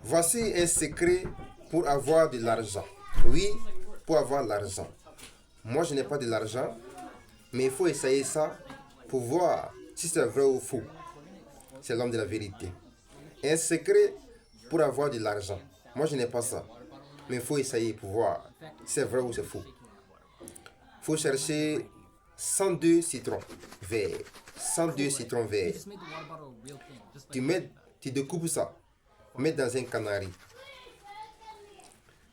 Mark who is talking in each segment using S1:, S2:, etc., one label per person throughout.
S1: Voici un secret pour avoir de l'argent. Oui, pour avoir l'argent. Moi, je n'ai pas de l'argent, mais il faut essayer ça pour voir si c'est vrai ou faux. C'est l'homme de la vérité. Un secret pour avoir de l'argent. Moi, je n'ai pas ça, mais il faut essayer pour voir si c'est vrai ou c'est faux. Il faut chercher 102 citrons verts. 102 citrons verts. Tu découpes ça. Mets dans un canari.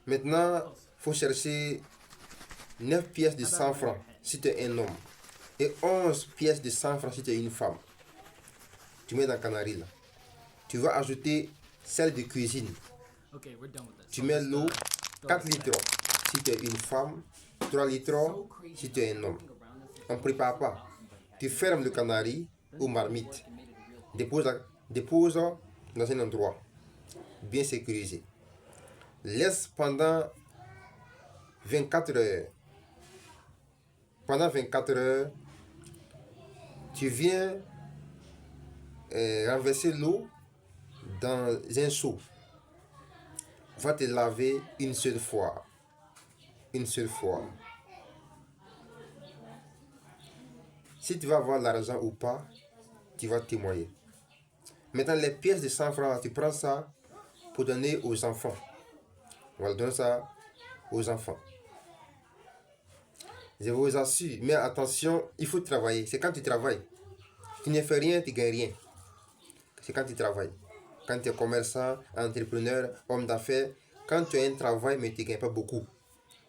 S1: Maintenant, il faut chercher 9 pièces de 100 francs si tu es un homme. Et 11 pièces de 100 francs si tu es une femme. Tu mets dans le canari là. Tu vas ajouter sel de cuisine. Tu mets l'eau, 4 litres si tu es une femme, 3 litres si tu es un homme. On ne prépare pas. Tu fermes le canari ou marmite. Dépose dans un endroit bien sécurisé. Laisse pendant 24 heures. Pendant 24 heures, tu viens renverser l'eau dans un seau. Va te laver une seule fois. Une seule fois. Si tu vas avoir l'argent ou pas, tu vas témoigner. Maintenant, les pièces de 100 francs, tu prends ça pour donner aux enfants. On va donner ça aux enfants. Je vous assure, mais attention, il faut travailler. C'est quand tu travailles. Tu ne fais rien, tu ne gagnes rien. C'est quand tu travailles. Quand tu es commerçant, entrepreneur, homme d'affaires, quand tu as un travail mais tu ne gagnes pas beaucoup,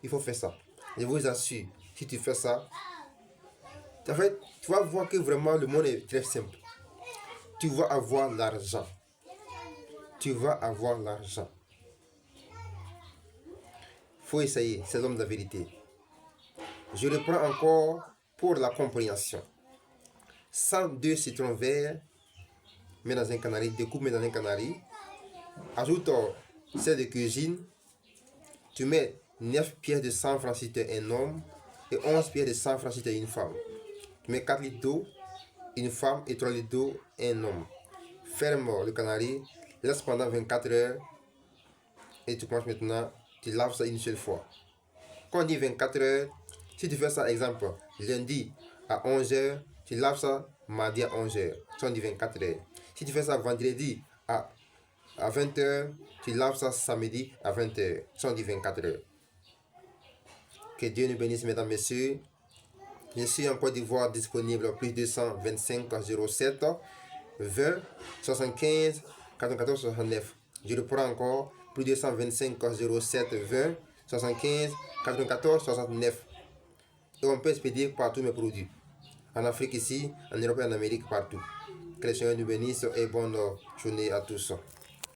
S1: il faut faire ça. Je vous assure, si tu fais ça, en fait, tu vas voir que vraiment le monde est très simple. Tu vas avoir l'argent. Tu vas avoir l'argent. Il faut essayer, c'est l'homme de la vérité. Je reprends encore pour la compréhension. 102 citrons verts, mets dans un canari, découpe, mets dans un canari. Ajoute sel de cuisine. Tu mets 9 pièces de 100 francs si tu es un homme et 11 pièces de 100 francs si tu es une femme. Tu mets 4 litres d'eau, une femme et 3 litres d'eau, un homme. Ferme le canari, laisse pendant 24 heures et tu commences maintenant, tu laves ça une seule fois. Quand on dit 24 heures, si tu fais ça, exemple, lundi à 11 heures, tu laves ça mardi à 11 heures. Ça on dit 24 heures. Si tu fais ça vendredi à 20 heures, tu laves ça samedi à 20 heures. Ça on dit 24 heures. Que Dieu nous bénisse, mesdames, messieurs. Je suis en Côte d'Ivoire disponible plus 225 07 20 75 94 69. Je reprends encore plus 225 07 20 75 94 69. Et on peut expédier partout mes produits. En Afrique ici, en Europe et en Amérique, partout. Que le Seigneur nous bénisse et bonne journée à tous.